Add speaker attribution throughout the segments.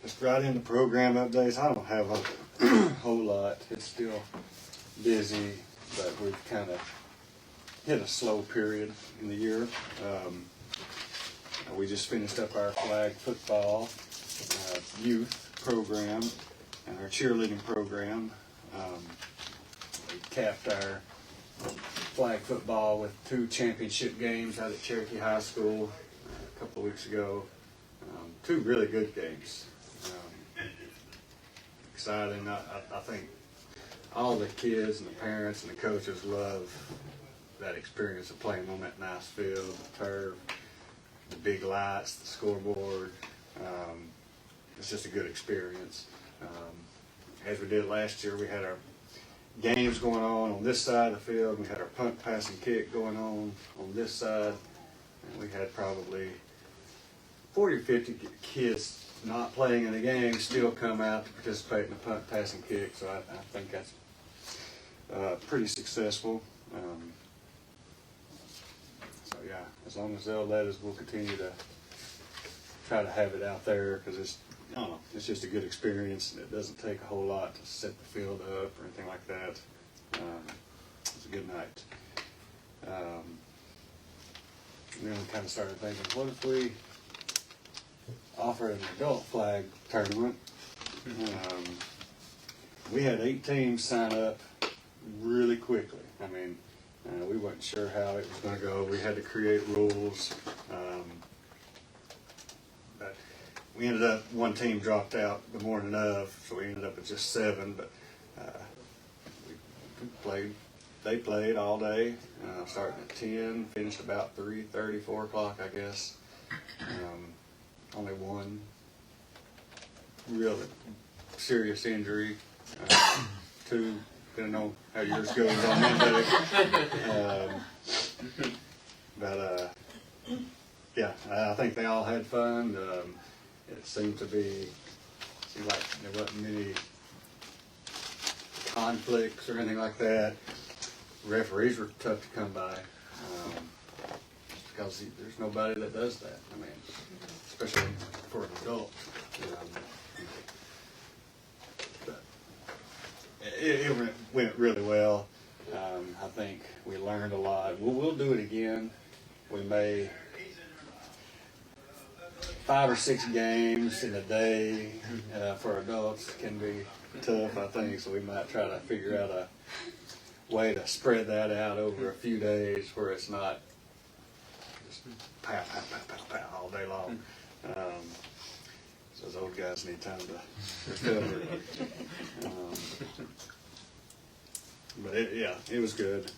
Speaker 1: Just right into program updates. I don't have a whole lot. It's still busy, but we've kind of hit a slow period in the year. We just finished up our flag football youth program and our cheerleading program. We capped our flag football with 2 championship games out at Cherokee High School a couple of weeks ago. 2 really good games. Exciting. I think all the kids and the parents and the coaches love that experience of playing on that nice field, the turf, the big lights, the scoreboard. It's just a good experience. As we did last year, we had our games going on this side of the field. We had our punt, pass, and kick going on this side. And we had probably 40 or 50 kids not playing in the game still come out to participate in the punt, pass, and kick. So I think that's pretty successful. So yeah, as long as they'll let us, we'll continue to try to have it out there because it's, I don't know, it's just a good experience and it doesn't take a whole lot to set the field up or anything like that. It's a good night. And then we kind of started thinking, what if we offer an adult flag tournament? We had 8 teams sign up really quickly. I mean, we weren't sure how it was going to go. We had to create rules. But we ended up, one team dropped out the morning of, so we ended up with just 7. But they played all day, starting at 10, finished about 3:30, 4 o'clock, I guess. Only one real serious injury. 2, didn't know how yours goes on Monday. Yeah, I think they all had fun. It seemed like there wasn't many conflicts or anything like that. Referees were tough to come by because there's nobody that does that. I mean, especially for an adult. But it went really well. I think we learned a lot. We'll do it again. We may 5 or 6 games in a day for adults can be tough, I think. So we might try to figure out a way to spread that out over a few days where it's not just pow, pow, pow, pow, pow all day long. So those old guys need time to recover. But it was good.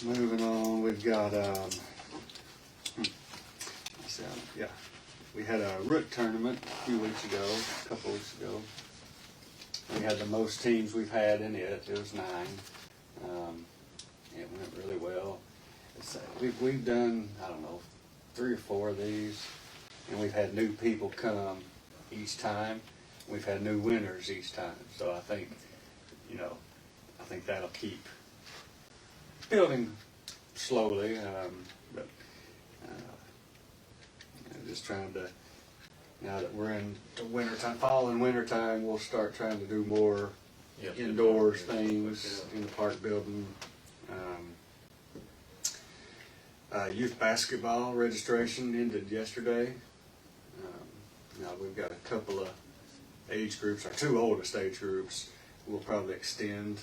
Speaker 1: Moving on, we've got we had a root tournament a couple weeks ago. We had the most teams we've had in it. It was 9. It went really well. We've done, I don't know, 3 or 4 of these, and we've had new people come each time. We've had new winners each time. So I think that'll keep building slowly, but just trying to, now that we're in the wintertime, fall and wintertime, we'll start trying to do more indoors things in the park building. Youth basketball registration ended yesterday. Now we've got a couple of age groups, our 2 oldest age groups, we'll probably extend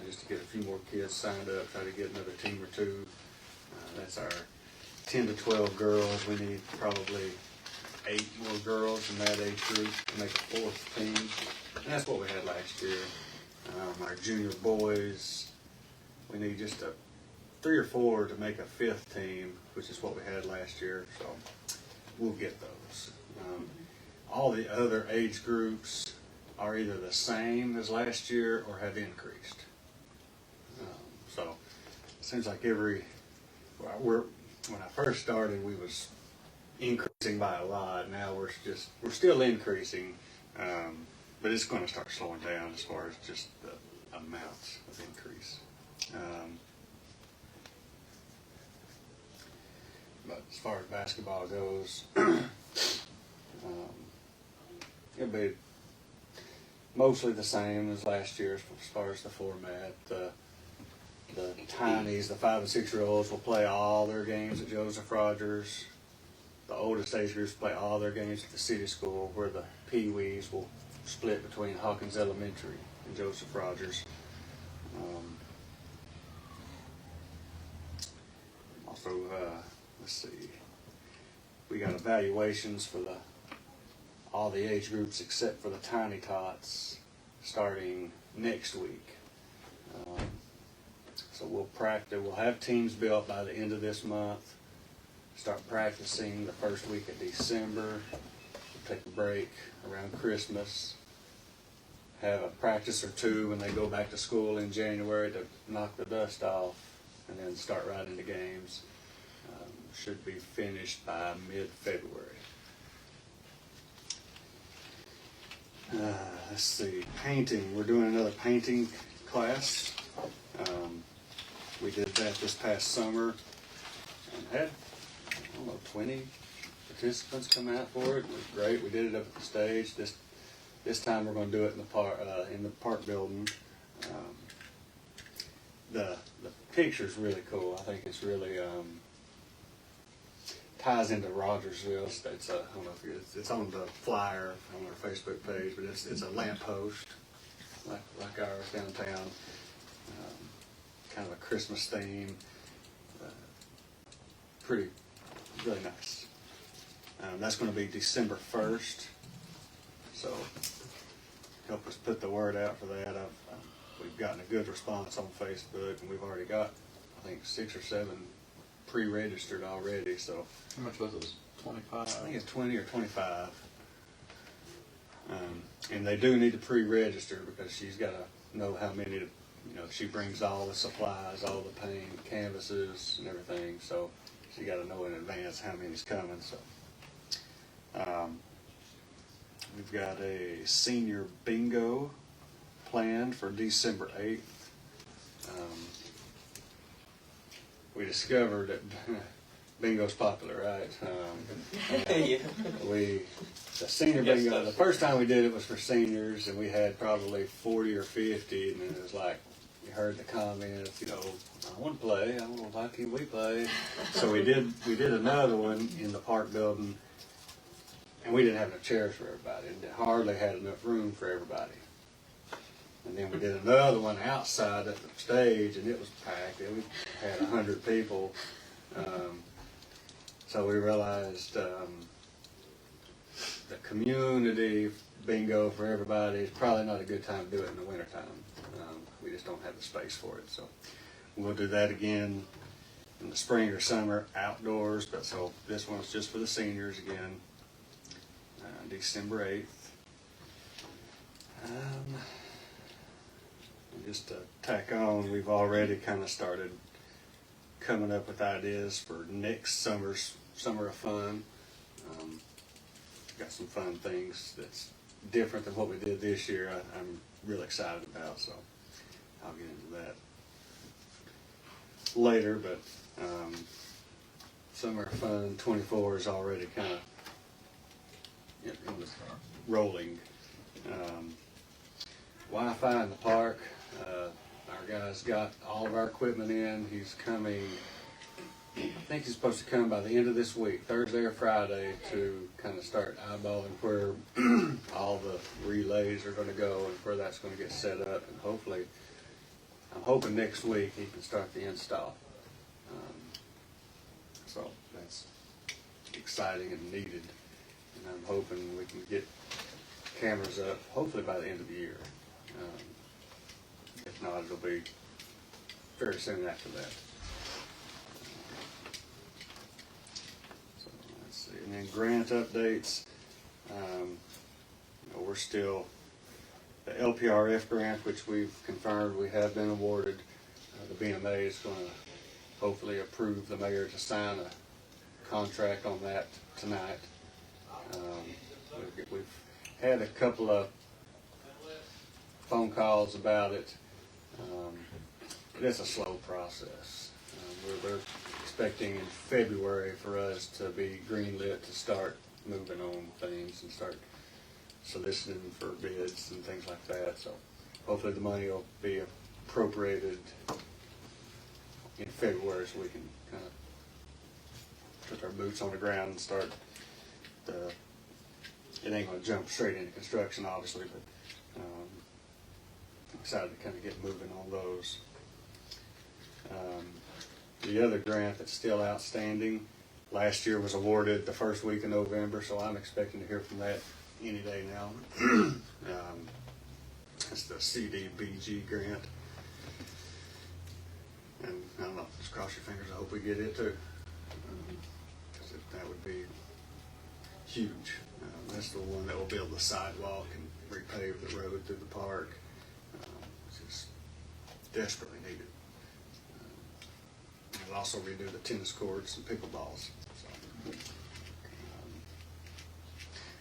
Speaker 1: just to get a few more kids signed up, try to get another team or 2. That's our 10 to 12 girls. We need probably 8 more girls in that age group to make a 4th team. And that's what we had last year. Our junior boys, we need just 3 or 4 to make a 5th team, which is what we had last year. So we'll get those. All the other age groups are either the same as last year or have increased. So it seems like when I first started, we was increasing by a lot. Now we're still increasing, but it's going to start slowing down as far as just the amounts of increase. But as far as basketball goes, it'll be mostly the same as last year as far as the format. The tinies, the 5 and 6 year olds, will play all their games at Joseph Rogers. The oldest age groups play all their games at the city school, where the Pee-wees will split between Hawkins Elementary and Joseph Rogers. Also, let's see, we got evaluations for all the age groups except for the tiny tots starting next week. So we'll have teams built by the end of this month. Start practicing the first week of December. We'll take a break around Christmas. Have a practice or two when they go back to school in January to knock the dust off, and then start right into games. Should be finished by mid-February. Let's see, painting. We're doing another painting class. We did that this past summer and had, 20 participants come out for it. It was great. We did it up at the stage. This time we're going to do it in the park building. The picture's really cool. I think it's really ties into Rogersville. It's I don't know if it's on the flyer on our Facebook page, but it's a lamppost like ours downtown. Kind of a Christmas theme. Really nice. That's going to be December 1st. So help us put the word out for that. We've gotten a good response on Facebook, and we've already got, I think, 6 or 7 pre-registered already. So
Speaker 2: how much was it? 25?
Speaker 1: I think it's 20 or 25. And they do need to pre-register because she's got to know how many. She brings all the supplies, all the paint, canvases, and everything. So she got to know in advance how many's coming. So we've got a senior bingo planned for December 8th. We discovered that bingo's popular, right? The senior bingo, the first time we did it was for seniors, and we had probably 40 or 50, and it was like, you heard the comments, I want to play, why can't we play? So we did another one in the park building, and we didn't have enough chairs for everybody, and hardly had enough room for everybody. And then we did another one outside at the stage, and it was packed. We had 100 people. So we realized the community bingo for everybody is probably not a good time to do it in the wintertime. We just don't have the space for it. So we'll do that again in the spring or summer outdoors. But so this one's just for the seniors again, December 8th. Just to tack on, we've already kind of started coming up with ideas for next summer of fun. Got some fun things that's different than what we did this year. I'm really excited about, so I'll get into that later. But Summer of Fun 24 is already kind of rolling. Wi-Fi in the park. Our guy's got all of our equipment in. He's coming, I think he's supposed to come by the end of this week, Thursday or Friday, to kind of start eyeballing where all the relays are going to go and where that's going to get set up. And hopefully, I'm hoping next week he can start the install. So that's exciting and needed. And I'm hoping we can get cameras up hopefully by the end of the year. If not, it'll be very soon after that. So let's see. And then grant updates. We're still, the LPRF grant, which we've confirmed we have been awarded. The BMA is going to hopefully approve the mayor to sign a contract on that tonight. We've had a couple of phone calls about it. But it's a slow process. We're expecting in February for us to be greenlit to start moving on things and start soliciting for bids and things like that. So hopefully the money will be appropriated in February so we can kind of put our boots on the ground and start it ain't going to jump straight into construction, obviously, but I'm excited to kind of get moving on those. The other grant that's still outstanding, last year was awarded the first week of November, so I'm expecting to hear from that any day now. It's the CDBG grant. And I don't know, just cross your fingers, I hope we get it too. Because that would be huge. That's the one that will build the sidewalk and repave the road through the park. It's just desperately needed. It'll also redo the tennis courts and pickleballs. So,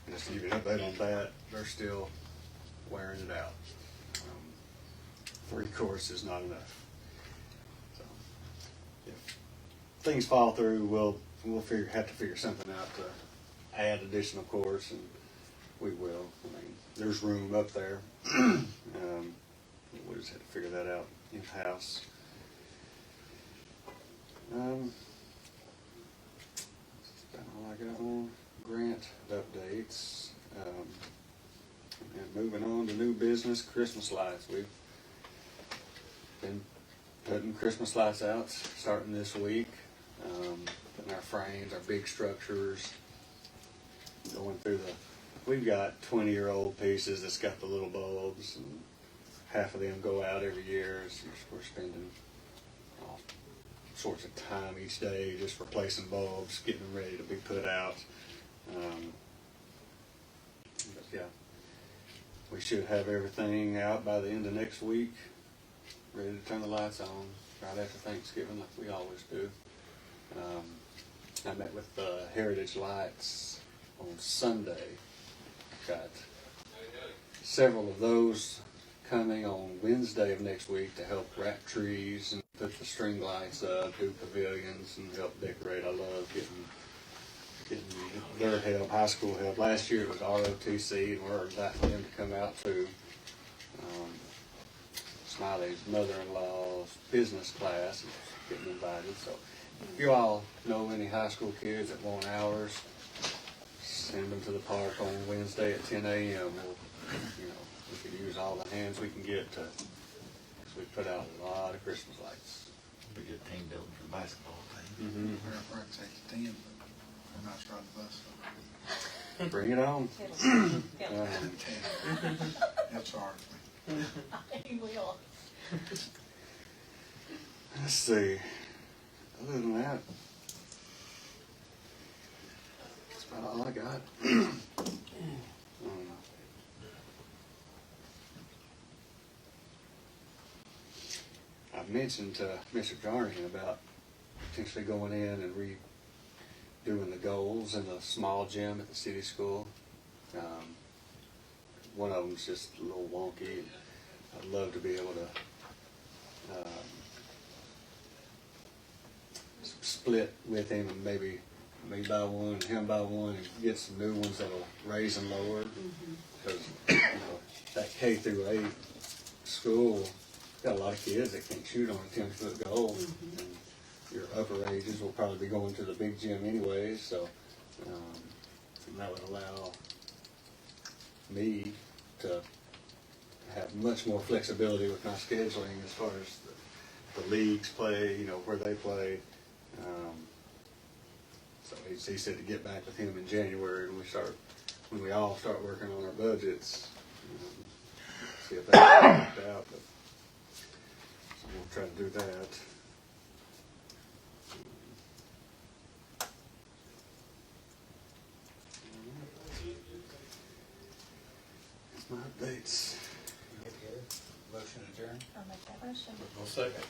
Speaker 1: and just to give you an update on that, they're still wearing it out. 3 courts is not enough. So if things fall through, we'll have to figure something out to add additional courts, and we will. I mean, there's room up there. We just have to figure that out in-house. That's about all I got on grant updates. And moving on to new business, Christmas lights. We've been putting Christmas lights out starting this week. Putting our frames, our big structures, going through we've got 20-year-old pieces that's got the little bulbs, and half of them go out every year. So we're spending all sorts of time each day just replacing bulbs, getting them ready to be put out. But yeah, we should have everything out by the end of next week, ready to turn the lights on right after Thanksgiving like we always do. I met with Heritage Lights on Sunday. Got several of those coming on Wednesday of next week to help wrap trees and put the string lights up, do pavilions, and help decorate. I love getting their help, high school help. Last year it was ROTC, and we're inviting them to come out too. Smiley's mother-in-law's business class is getting invited. So if you all know any high school kids that want hours, send them to the park on Wednesday at 10 a.m. We could use all the hands we can get to, because we put out a lot of Christmas lights.
Speaker 2: We get a team building for basketball team.
Speaker 1: Mm-hmm.
Speaker 3: We're take 10, but we're not trying to bust them.
Speaker 1: Bring it on.
Speaker 3: 10. That's hard.
Speaker 4: He will.
Speaker 1: Let's see. Other than that, that's about all I got. I've mentioned to Mr. Jarnigan about potentially going in and redoing the goals in the small gym at the city school. One of them's just a little wonky. I'd love to be able to split with him and maybe me buy one and him buy one and get some new ones that'll raise and lower. Because that K through 8 school got a lot of kids that can't shoot on a 10-foot goal. And your upper ages will probably be going to the big gym anyways, so that would allow me to have much more flexibility with my scheduling as far as the leagues play, where they play. So he said to get back with him in January when we all start working on our budgets, see if that worked out. But so we'll try to do that. That's my updates.
Speaker 2: Motion adjourned.
Speaker 4: I'll make that motion.
Speaker 2: Second.